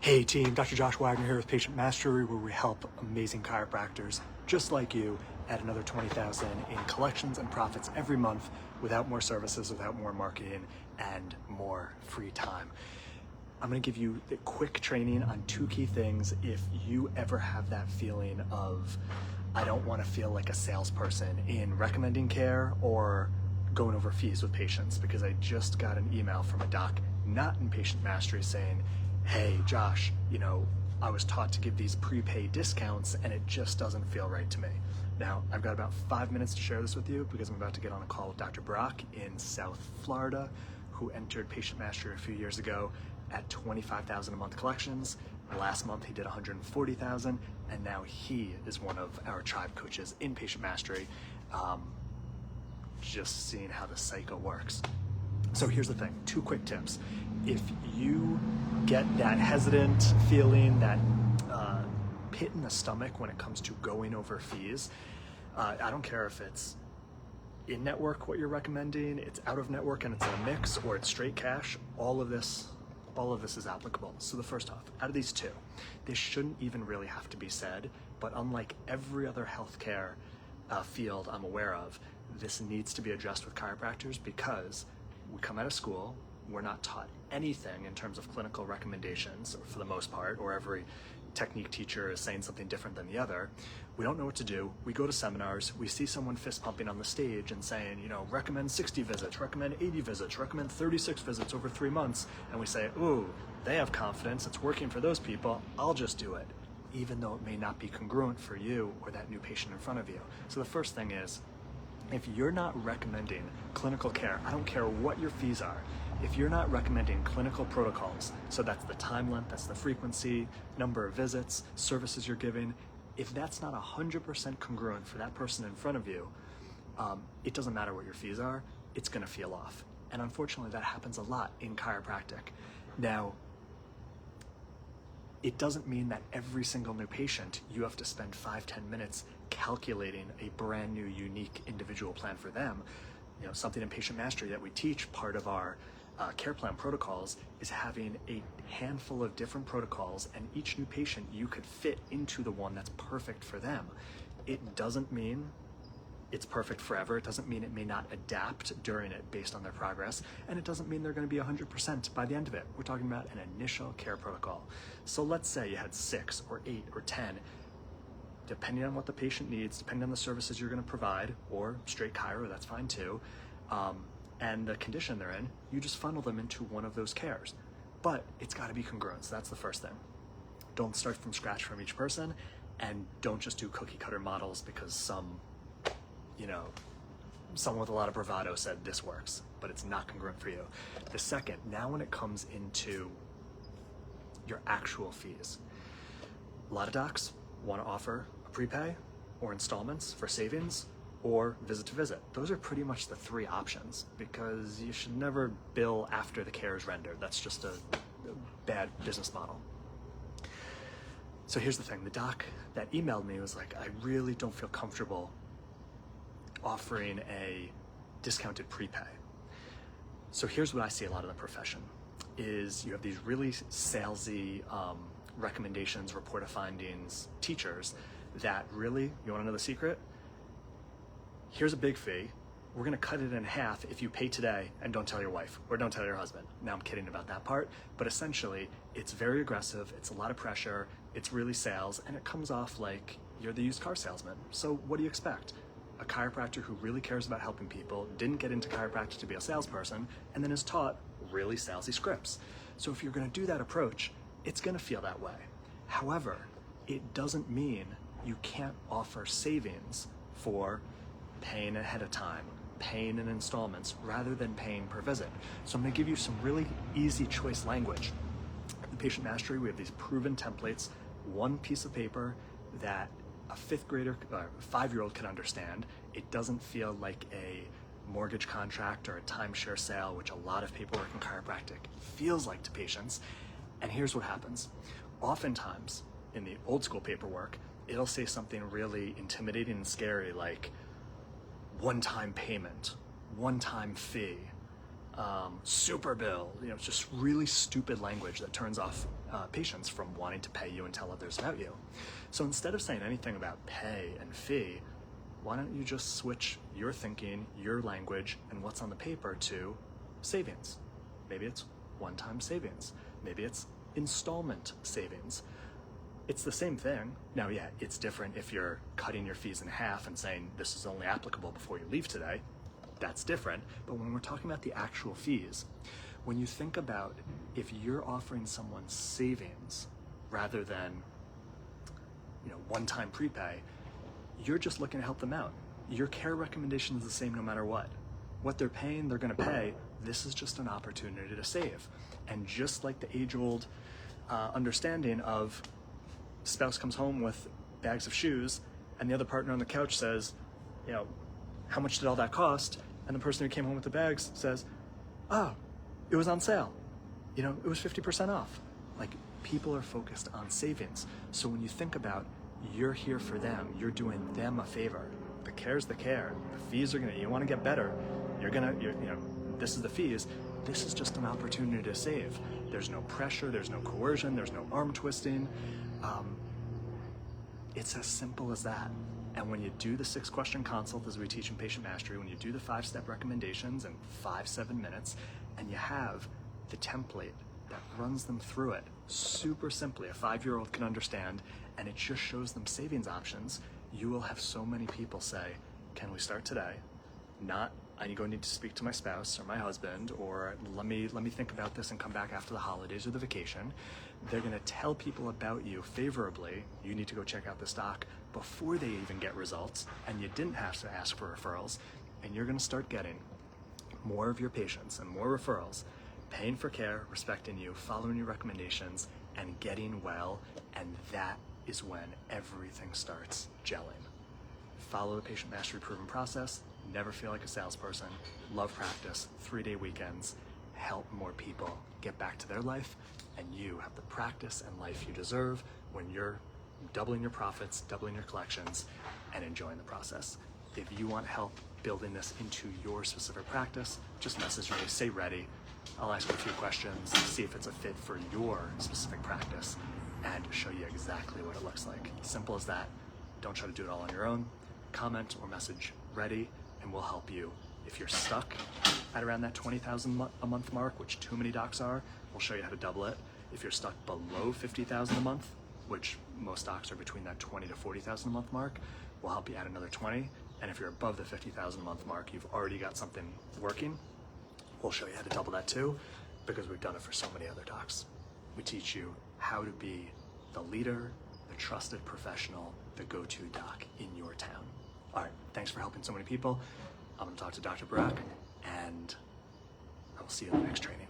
Hey team, Dr. Josh Wagner here with Patient Mastery, where we help amazing chiropractors just like you add another 20,000 in collections and profits every month without more services, without more marketing, and more free time. I'm gonna give you the quick training on two key things if you ever have that feeling of, I don't wanna feel like a salesperson in recommending care or going over fees with patients, because I just got an email from a doc not in Patient Mastery saying, hey Josh, I was taught to give these prepaid discounts and it just doesn't feel right to me. Now, I've got about 5 minutes to share this with you because I'm about to get on a call with Dr. Brock in South Florida, who entered Patient Mastery a few years ago at 25,000 a month collections. Last month he did 140,000, and now he is one of our tribe coaches in Patient Mastery, just seeing how the cycle works. So here's the thing, two quick tips. If you get that hesitant feeling, that pit in the stomach when it comes to going over fees, I don't care if it's in network what you're recommending, it's out of network and it's in a mix, or it's straight cash, all of this is applicable. So the first off, out of these two, this shouldn't even really have to be said, but unlike every other healthcare field I'm aware of, this needs to be addressed with chiropractors because we come out of school, we're not taught anything in terms of clinical recommendations for the most part, or every technique teacher is saying something different than the other. We don't know what to do. We go to seminars, we see someone fist pumping on the stage and saying, recommend 60 visits, recommend 80 visits, recommend 36 visits over 3 months. And we say, ooh, they have confidence, it's working for those people, I'll just do it, even though it may not be congruent for you or that new patient in front of you. So the first thing is, if you're not recommending clinical care, I don't care what your fees are, if you're not recommending clinical protocols, so that's the time length, that's the frequency, number of visits, services you're giving, if that's not 100% congruent for that person in front of you, it doesn't matter what your fees are, it's gonna feel off. And unfortunately that happens a lot in chiropractic. Now, it doesn't mean that every single new patient, you have to spend 5-10 minutes calculating a brand new, unique individual plan for them. Something in Patient Mastery that we teach, part of our care plan protocols, is having a handful of different protocols, and each new patient you could fit into the one that's perfect for them. It doesn't mean it's perfect forever. It doesn't mean it may not adapt during it based on their progress, and it doesn't mean they're going to be 100% by the end of it. We're talking about an initial care protocol. So let's say you had 6 or 8 or 10, depending on what the patient needs, depending on the services you're going to provide, or straight chiro, that's fine too, and the condition they're in, you just funnel them into one of those cares. But it's got to be congruent, so that's the first thing. Don't start from scratch from each person, and don't just do cookie cutter models because someone with a lot of bravado said this works, but it's not congruent for you. The second, now when it comes into your actual fees, a lot of docs want to offer a prepay or installments for savings or visit to visit. Those are pretty much the 3 options, because you should never bill after the care is rendered. That's just a bad business model. So here's the thing, the doc that emailed me was like, I really don't feel comfortable offering a discounted prepay. So here's what I see a lot in the profession, is you have these really salesy recommendations, report of findings, teachers that really, you wanna know the secret? Here's a big fee, we're gonna cut it in half if you pay today and don't tell your wife or don't tell your husband. Now I'm kidding about that part, but essentially it's very aggressive, it's a lot of pressure, it's really sales, and it comes off like you're the used car salesman. So what do you expect? A chiropractor who really cares about helping people, didn't get into chiropractic to be a salesperson, and then is taught really salesy scripts. So if you're gonna do that approach, it's gonna feel that way. However, it doesn't mean you can't offer savings for paying ahead of time, paying in installments, rather than paying per visit. So I'm gonna give you some really easy choice language. In Patient Mastery, we have these proven templates, one piece of paper that a 5th grader, 5-year-old can understand. It doesn't feel like a mortgage contract or a timeshare sale, which a lot of paperwork in chiropractic feels like to patients. And here's what happens. Oftentimes, in the old school paperwork, it'll say something really intimidating and scary like one-time payment, one-time fee, super bill, it's just really stupid language that turns off patients from wanting to pay you and tell others about you. So instead of saying anything about pay and fee, why don't you just switch your thinking, your language, and what's on the paper to savings? Maybe it's one-time savings. Maybe it's installment savings. It's the same thing. Now, yeah, it's different if you're cutting your fees in half and saying this is only applicable before you leave today. That's different. But when we're talking about the actual fees, when you think about if you're offering someone savings rather than one-time prepay, you're just looking to help them out. Your care recommendation is the same no matter what. What they're paying, they're going to pay. This is just an opportunity to save. And just like the age-old understanding of spouse comes home with bags of shoes and the other partner on the couch says, how much did all that cost? And the person who came home with the bags says, oh, it was on sale. It was 50% off. Like, people are focused on savings. So when you think about you're here for them, you're doing them a favor. The care's the care. The fees are you want to get better. This is the fees. This is just an opportunity to save. There's no pressure, there's no coercion, there's no arm twisting. It's as simple as that. And when you do the 6-question consult, as we teach in Patient Mastery, when you do the 5-step recommendations in 5-7 minutes, and you have the template that runs them through it super simply, a 5-year-old can understand, and it just shows them savings options, you will have so many people say, can we start today? Not, I'm going to need to speak to my spouse or my husband, or let me think about this and come back after the holidays or the vacation. They're going to tell people about you favorably. You need to go check out this doc before they even get results, and you didn't have to ask for referrals, and you're going to start getting more of your patients and more referrals, paying for care, respecting you, following your recommendations, and getting well, and that is when everything starts gelling. Follow the Patient Mastery proven process, never feel like a salesperson, love practice, 3-day weekends, help more people get back to their life, and you have the practice and life you deserve when you're doubling your profits, doubling your collections, and enjoying the process. If you want help building this into your specific practice, just message me, say ready. I'll ask you a few questions, see if it's a fit for your specific practice, and show you exactly what it looks like. Simple as that. Don't try to do it all on your own. Comment or message ready, and we'll help you. If you're stuck at around that $20,000 a month mark, which too many docs are, we'll show you how to double it. If you're stuck below $50,000 a month, which most docs are between that $20,000 to $40,000 a month mark, we'll help you add another 20. And if you're above the $50,000 a month mark, you've already got something working, we'll show you how to double that too, because we've done it for so many other docs. We teach you how to be the leader, the trusted professional, the go-to doc in your town. All right, thanks for helping so many people. I'm gonna talk to Dr. Barak, and I will see you in the next training.